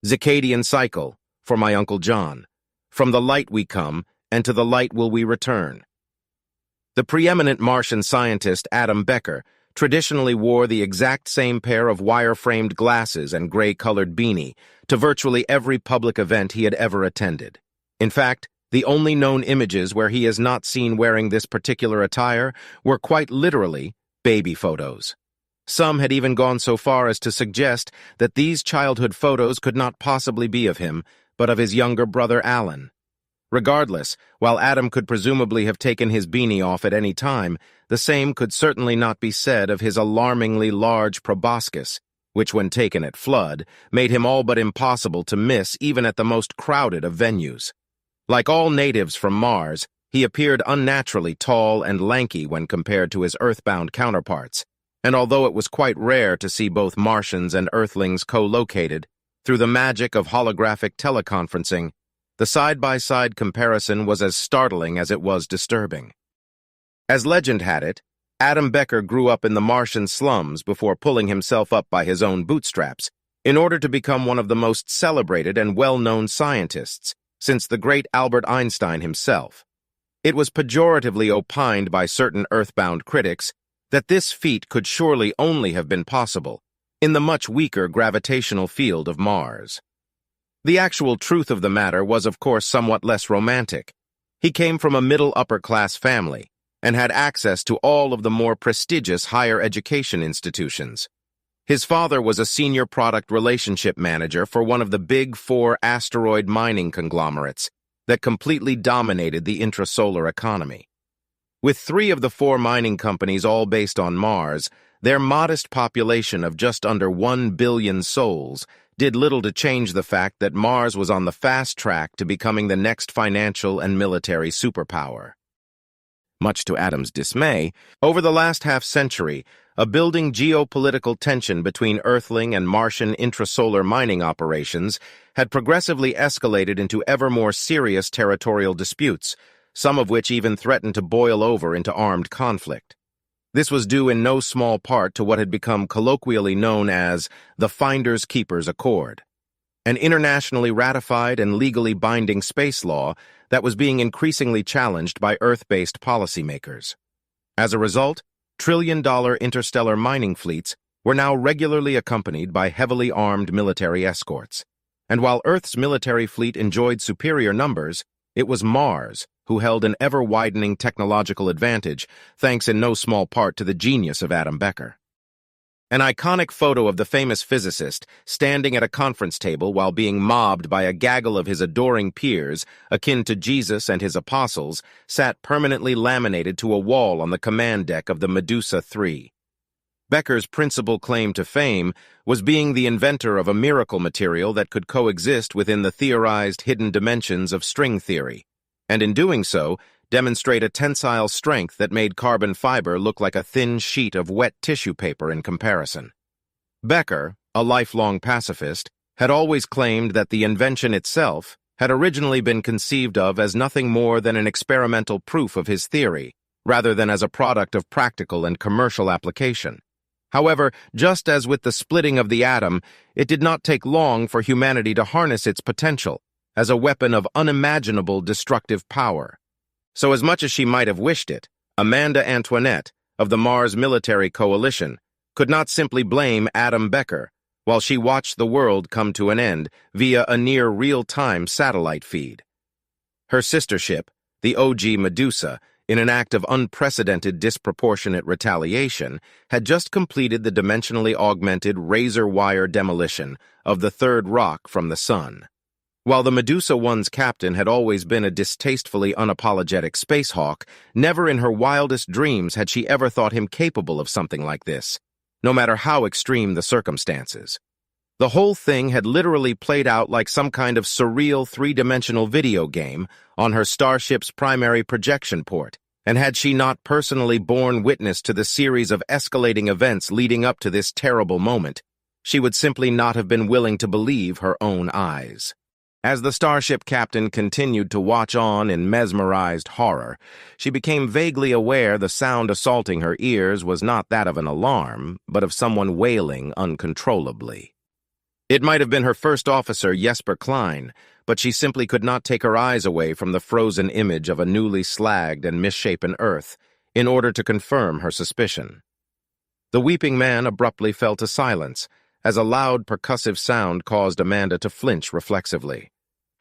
Xicadian cycle, for my Uncle John. From the light we come, and to the light will we return. The preeminent Martian scientist Adam Becker traditionally wore the exact same pair of wire-framed glasses and gray-colored beanie to virtually every public event he had ever attended. In fact, the only known images where he is not seen wearing this particular attire were quite literally baby photos. Some had even gone so far as to suggest that these childhood photos could not possibly be of him, but of his younger brother Alan. Regardless, while Adam could presumably have taken his beanie off at any time, the same could certainly not be said of his alarmingly large proboscis, which when taken at flood, made him all but impossible to miss even at the most crowded of venues. Like all natives from Mars, he appeared unnaturally tall and lanky when compared to his earthbound counterparts, and although it was quite rare to see both Martians and Earthlings co-located, through the magic of holographic teleconferencing, the side-by-side comparison was as startling as it was disturbing. As legend had it, Adam Becker grew up in the Martian slums before pulling himself up by his own bootstraps in order to become one of the most celebrated and well-known scientists since the great Albert Einstein himself. It was pejoratively opined by certain earthbound critics that this feat could surely only have been possible in the much weaker gravitational field of Mars. The actual truth of the matter was, of course, somewhat less romantic. He came from a middle-upper-class family and had access to all of the more prestigious higher education institutions. His father was a senior product relationship manager for one of the big four asteroid mining conglomerates that completely dominated the intrasolar economy. With 3 of the 4 mining companies all based on Mars, their modest population of just under 1 billion souls did little to change the fact that Mars was on the fast track to becoming the next financial and military superpower. Much to Adam's dismay, over the last half-century, a building geopolitical tension between Earthling and Martian intrasolar mining operations had progressively escalated into ever more serious territorial disputes, some of which even threatened to boil over into armed conflict. This was due in no small part to what had become colloquially known as the Finders Keepers Accord, an internationally ratified and legally binding space law that was being increasingly challenged by Earth-based policymakers. As a result, trillion-dollar interstellar mining fleets were now regularly accompanied by heavily armed military escorts. And while Earth's military fleet enjoyed superior numbers, it was Mars who held an ever-widening technological advantage, thanks in no small part to the genius of Adam Becker. An iconic photo of the famous physicist standing at a conference table while being mobbed by a gaggle of his adoring peers, akin to Jesus and his apostles, sat permanently laminated to a wall on the command deck of the Medusa III. Becker's principal claim to fame was being the inventor of a miracle material that could coexist within the theorized hidden dimensions of string theory, and in doing so, demonstrate a tensile strength that made carbon fiber look like a thin sheet of wet tissue paper in comparison. Becker, a lifelong pacifist, had always claimed that the invention itself had originally been conceived of as nothing more than an experimental proof of his theory, rather than as a product of practical and commercial application. However, just as with the splitting of the atom, it did not take long for humanity to harness its potential as a weapon of unimaginable destructive power. So as much as she might have wished it, Amanda Antoinette of the Mars Military Coalition could not simply blame Adam Becker while she watched the world come to an end via a near real-time satellite feed. Her sister ship, the OG Medusa, in an act of unprecedented disproportionate retaliation, had just completed the dimensionally augmented razor-wire demolition of the third rock from the sun. While the Medusa I's captain had always been a distastefully unapologetic spacehawk, never in her wildest dreams had she ever thought him capable of something like this, no matter how extreme the circumstances. The whole thing had literally played out like some kind of surreal 3-dimensional video game on her starship's primary projection port, and had she not personally borne witness to the series of escalating events leading up to this terrible moment, she would simply not have been willing to believe her own eyes. As the starship captain continued to watch on in mesmerized horror, she became vaguely aware the sound assaulting her ears was not that of an alarm, but of someone wailing uncontrollably. It might have been her first officer, Jesper Klein, but she simply could not take her eyes away from the frozen image of a newly slagged and misshapen Earth in order to confirm her suspicion. The weeping man abruptly fell to silence as a loud percussive sound caused Amanda to flinch reflexively.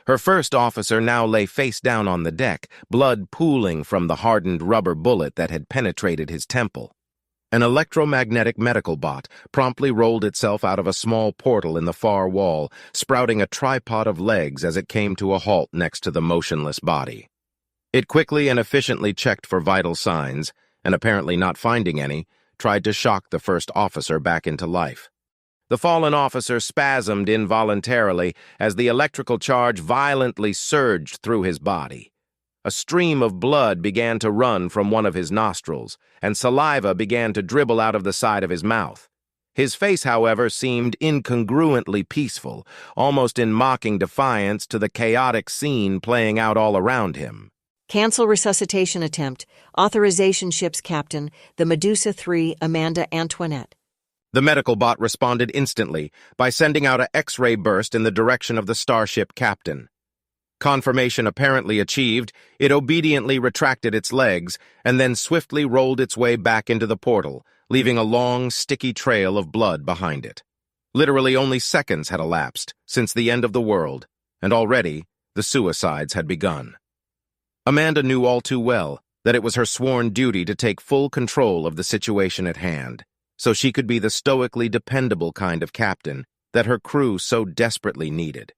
Her first officer now lay face down on the deck, blood pooling from the hardened rubber bullet that had penetrated his temple. An electromagnetic medical bot promptly rolled itself out of a small portal in the far wall, sprouting a tripod of legs as it came to a halt next to the motionless body. It quickly and efficiently checked for vital signs, and apparently not finding any, tried to shock the first officer back into life. The fallen officer spasmed involuntarily as the electrical charge violently surged through his body. A stream of blood began to run from one of his nostrils, and saliva began to dribble out of the side of his mouth. His face, however, seemed incongruently peaceful, almost in mocking defiance to the chaotic scene playing out all around him. Cancel resuscitation attempt. Authorization ship's captain, the Medusa 3, Amanda Antoinette. The medical bot responded instantly by sending out an X-ray burst in the direction of the starship captain. Confirmation apparently achieved, it obediently retracted its legs and then swiftly rolled its way back into the portal, leaving a long, sticky trail of blood behind it. Literally only seconds had elapsed since the end of the world, and already the suicides had begun. Amanda knew all too well that it was her sworn duty to take full control of the situation at hand, so she could be the stoically dependable kind of captain that her crew so desperately needed.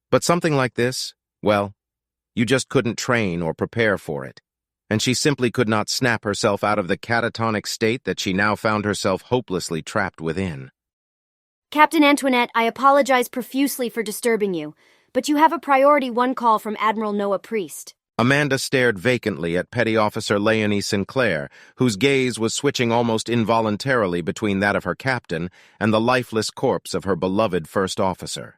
But something like this, well, you just couldn't train or prepare for it, and she simply could not snap herself out of the catatonic state that she now found herself hopelessly trapped within. Captain Antoinette, I apologize profusely for disturbing you, but you have a priority 1 call from Admiral Noah Priest. Amanda stared vacantly at Petty Officer Leonie Sinclair, whose gaze was switching almost involuntarily between that of her captain and the lifeless corpse of her beloved first officer.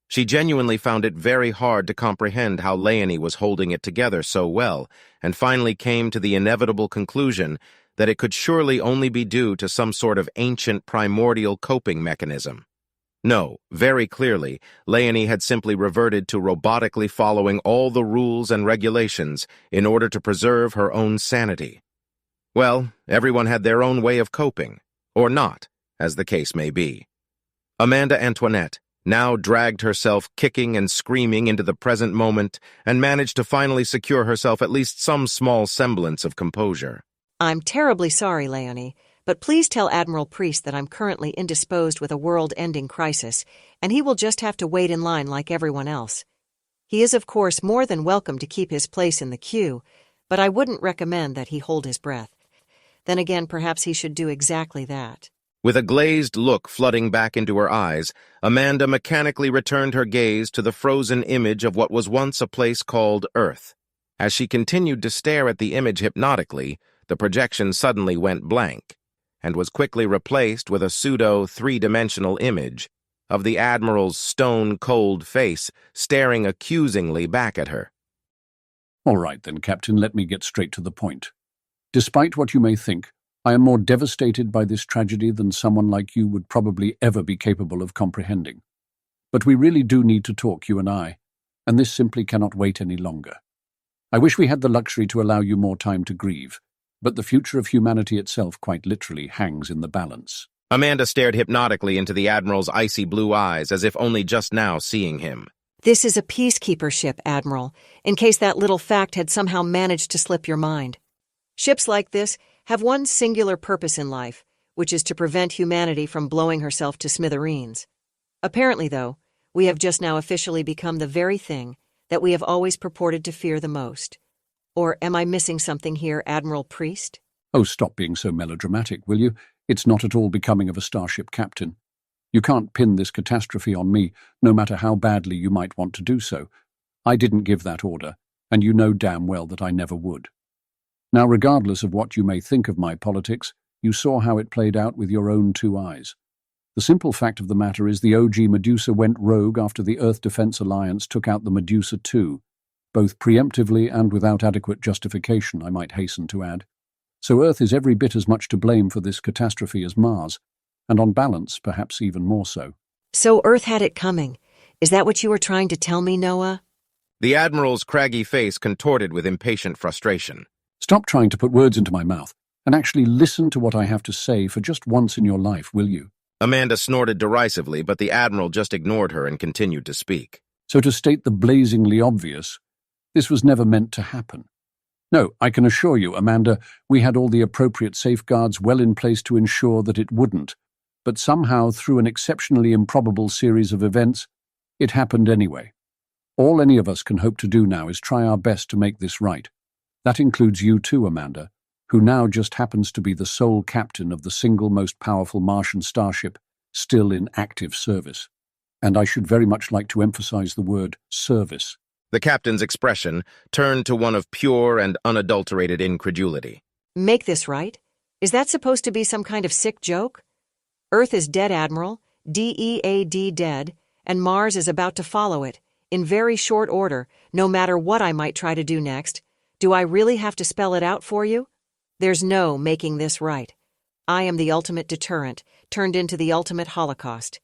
She genuinely found it very hard to comprehend how Leonie was holding it together so well, and finally came to the inevitable conclusion that it could surely only be due to some sort of ancient primordial coping mechanism. No, very clearly, Leonie had simply reverted to robotically following all the rules and regulations in order to preserve her own sanity. Well, everyone had their own way of coping, or not, as the case may be. Amanda Antoinette now dragged herself kicking and screaming into the present moment and managed to finally secure herself at least some small semblance of composure. I'm terribly sorry, Leonie, but please tell Admiral Priest that I'm currently indisposed with a world-ending crisis, and he will just have to wait in line like everyone else. He is, of course, more than welcome to keep his place in the queue, but I wouldn't recommend that he hold his breath. Then again, perhaps he should do exactly that. With a glazed look flooding back into her eyes, Amanda mechanically returned her gaze to the frozen image of what was once a place called Earth. As she continued to stare at the image hypnotically, the projection suddenly went blank, and was quickly replaced with a pseudo-three-dimensional image of the Admiral's stone-cold face staring accusingly back at her. All right then, Captain, let me get straight to the point. Despite what you may think, I am more devastated by this tragedy than someone like you would probably ever be capable of comprehending. But we really do need to talk, you and I, and this simply cannot wait any longer. I wish we had the luxury to allow you more time to grieve, but the future of humanity itself quite literally hangs in the balance. Amanda stared hypnotically into the Admiral's icy blue eyes as if only just now seeing him. This is a peacekeeper ship, Admiral, in case that little fact had somehow managed to slip your mind. Ships like this have one singular purpose in life, which is to prevent humanity from blowing herself to smithereens. Apparently, though, we have just now officially become the very thing that we have always purported to fear the most. Or am I missing something here, Admiral Priest? Oh, stop being so melodramatic, will you? It's not at all becoming of a starship captain. You can't pin this catastrophe on me, no matter how badly you might want to do so. I didn't give that order, and you know damn well that I never would. Now, regardless of what you may think of my politics, you saw how it played out with your own 2 eyes. The simple fact of the matter is the OG Medusa went rogue after the Earth Defense Alliance took out the Medusa 2, both preemptively and without adequate justification, I might hasten to add. So Earth is every bit as much to blame for this catastrophe as Mars, and on balance, perhaps even more so. So Earth had it coming. Is that what you were trying to tell me, Noah? The Admiral's craggy face contorted with impatient frustration. Stop trying to put words into my mouth and actually listen to what I have to say for just once in your life, will you? Amanda snorted derisively, but the Admiral just ignored her and continued to speak. So to state the blazingly obvious, this was never meant to happen. No, I can assure you, Amanda, we had all the appropriate safeguards well in place to ensure that it wouldn't. But somehow, through an exceptionally improbable series of events, it happened anyway. All any of us can hope to do now is try our best to make this right. That includes you too, Amanda, who now just happens to be the sole captain of the single most powerful Martian starship still in active service. And I should very much like to emphasize the word service. The captain's expression turned to one of pure and unadulterated incredulity. Make this right? Is that supposed to be some kind of sick joke? Earth is dead, Admiral, DEAD dead, and Mars is about to follow it, in very short order, no matter what I might try to do next. Do I really have to spell it out for you? There's no making this right. I am the ultimate deterrent, turned into the ultimate holocaust.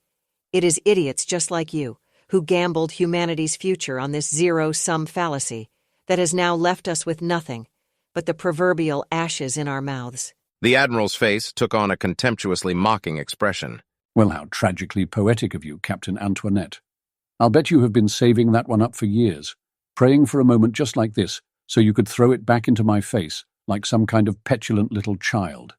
It is idiots just like you who gambled humanity's future on this zero-sum fallacy that has now left us with nothing but the proverbial ashes in our mouths. The Admiral's face took on a contemptuously mocking expression. Well, how tragically poetic of you, Captain Antoinette. I'll bet you have been saving that one up for years, praying for a moment just like this so you could throw it back into my face like some kind of petulant little child.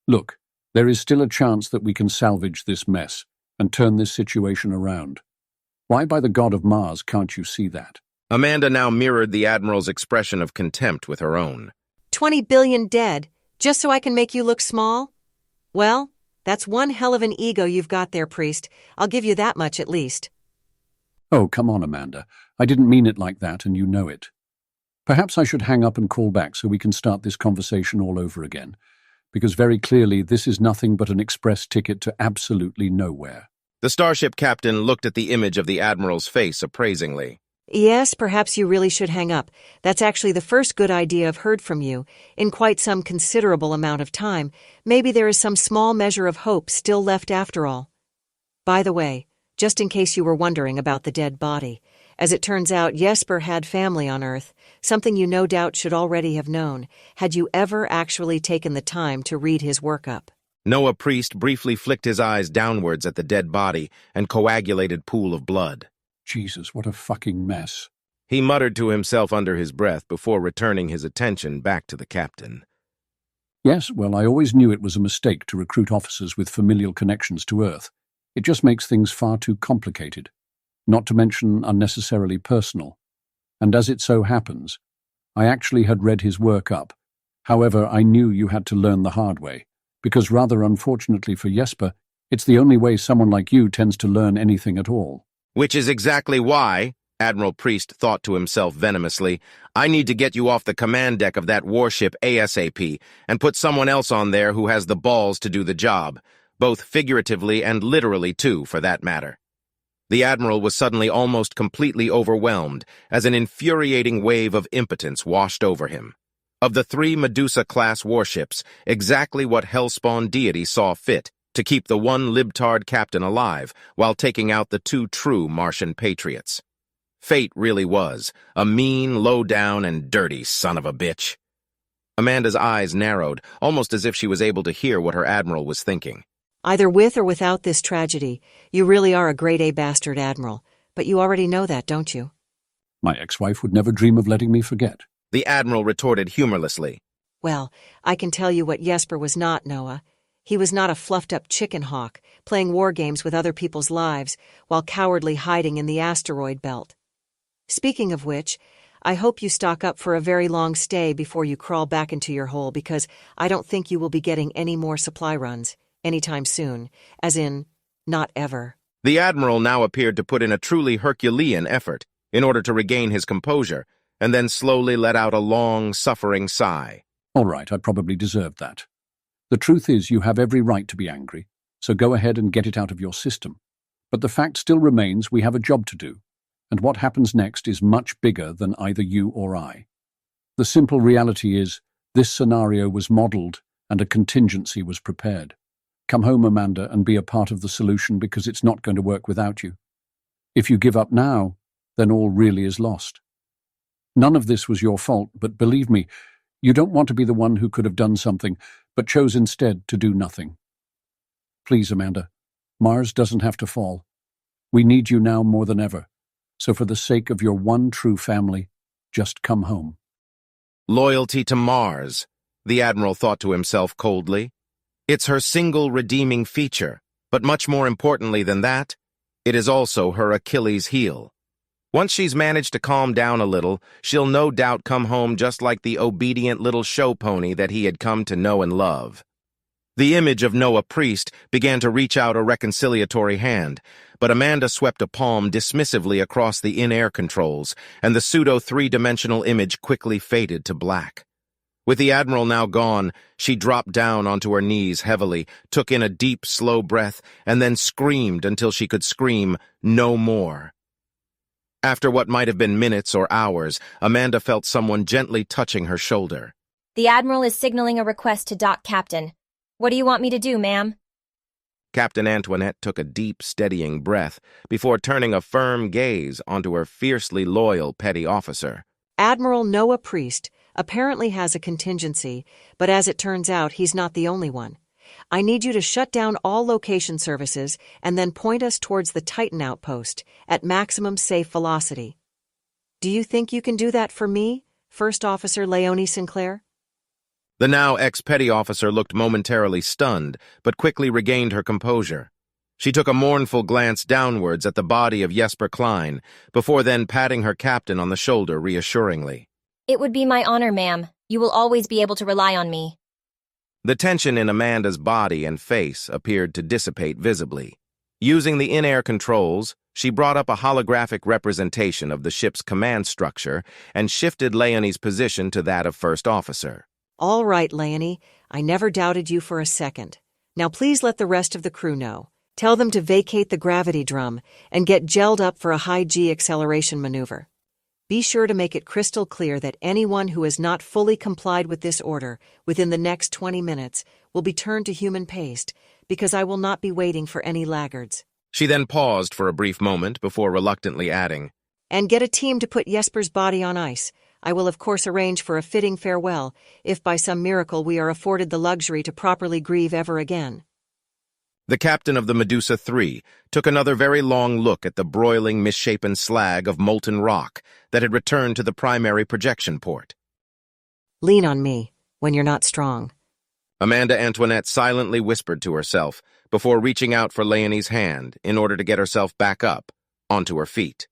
Look, there is still a chance that we can salvage this mess and turn this situation around. Why, by the god of Mars, can't you see that? Amanda now mirrored the Admiral's expression of contempt with her own. 20 billion dead, just so I can make you look small? Well, that's one hell of an ego you've got there, priest. I'll give you that much at least. Oh, come on, Amanda. I didn't mean it like that, and you know it. Perhaps I should hang up and call back so we can start this conversation all over again, because very clearly this is nothing but an express ticket to absolutely nowhere. The starship captain looked at the image of the Admiral's face appraisingly. Yes, perhaps you really should hang up. That's actually the first good idea I've heard from you in quite some considerable amount of time. Maybe there is some small measure of hope still left after all. By the way, just in case you were wondering about the dead body, as it turns out, Jesper had family on Earth, something you no doubt should already have known, had you ever actually taken the time to read his workup. Noah Priest briefly flicked his eyes downwards at the dead body and coagulated pool of blood. Jesus, what a fucking mess. He muttered to himself under his breath before returning his attention back to the captain. Yes, well, I always knew it was a mistake to recruit officers with familial connections to Earth. It just makes things far too complicated, not to mention unnecessarily personal. And as it so happens, I actually had read his work up. However, I knew you had to learn the hard way, because rather unfortunately for Jesper, it's the only way someone like you tends to learn anything at all. Which is exactly why, Admiral Priest thought to himself venomously, I need to get you off the command deck of that warship ASAP and put someone else on there who has the balls to do the job, both figuratively and literally too, for that matter. The Admiral was suddenly almost completely overwhelmed as an infuriating wave of impotence washed over him. Of the 3 Medusa-class warships, exactly what hellspawn deity saw fit to keep the one libtard captain alive while taking out the 2 true Martian patriots. Fate really was a mean, low-down, and dirty son of a bitch. Amanda's eyes narrowed, almost as if she was able to hear what her Admiral was thinking. Either with or without this tragedy, you really are a grade A bastard, Admiral. But you already know that, don't you? My ex-wife would never dream of letting me forget. The Admiral retorted humorlessly. Well, I can tell you what Jesper was not, Noah. He was not a fluffed-up chicken hawk, playing war games with other people's lives while cowardly hiding in the asteroid belt. Speaking of which, I hope you stock up for a very long stay before you crawl back into your hole, because I don't think you will be getting any more supply runs anytime soon, as in, not ever. The Admiral now appeared to put in a truly Herculean effort in order to regain his composure, and then slowly let out a long, suffering sigh. All right, I probably deserved that. The truth is, you have every right to be angry, so go ahead and get it out of your system. But the fact still remains we have a job to do, and what happens next is much bigger than either you or I. The simple reality is, this scenario was modeled and a contingency was prepared. Come home, Amanda, and be a part of the solution because it's not going to work without you. If you give up now, then all really is lost. None of this was your fault, but believe me, you don't want to be the one who could have done something, but chose instead to do nothing. Please, Amanda, Mars doesn't have to fall. We need you now more than ever, so for the sake of your one true family, just come home. Loyalty to Mars, the Admiral thought to himself coldly. It's her single redeeming feature, but much more importantly than that, it is also her Achilles heel. Once she's managed to calm down a little, she'll no doubt come home just like the obedient little show pony that he had come to know and love. The image of Noah Priest began to reach out a reconciliatory hand, but Amanda swept a palm dismissively across the in-air controls, and the pseudo-three-dimensional image quickly faded to black. With the Admiral now gone, she dropped down onto her knees heavily, took in a deep, slow breath, and then screamed until she could scream no more. After what might have been minutes or hours, Amanda felt someone gently touching her shoulder. The Admiral is signaling a request to dock, Captain. What do you want me to do, ma'am? Captain Antoinette took a deep, steadying breath before turning a firm gaze onto her fiercely loyal petty officer. Admiral Noah Priest apparently has a contingency, but as it turns out, he's not the only one. I need you to shut down all location services and then point us towards the Titan outpost at maximum safe velocity. Do you think you can do that for me, First Officer Leonie Sinclair? The now ex-petty officer looked momentarily stunned, but quickly regained her composure. She took a mournful glance downwards at the body of Jesper Klein, before then patting her captain on the shoulder reassuringly. It would be my honor, ma'am. You will always be able to rely on me. The tension in Amanda's body and face appeared to dissipate visibly. Using the in-air controls, she brought up a holographic representation of the ship's command structure and shifted Leonie's position to that of First Officer. All right, Leonie. I never doubted you for a second. Now please let the rest of the crew know. Tell them to vacate the gravity drum and get gelled up for a high-G acceleration maneuver. Be sure to make it crystal clear that anyone who has not fully complied with this order within the next 20 minutes will be turned to human paste, because I will not be waiting for any laggards. She then paused for a brief moment before reluctantly adding, And get a team to put Jesper's body on ice. I will of course arrange for a fitting farewell, if by some miracle we are afforded the luxury to properly grieve ever again. The captain of the Medusa III took another very long look at the broiling, misshapen slag of molten rock that had returned to the primary projection port. Lean on me when you're not strong. Amanda Antoinette silently whispered to herself before reaching out for Leonie's hand in order to get herself back up onto her feet.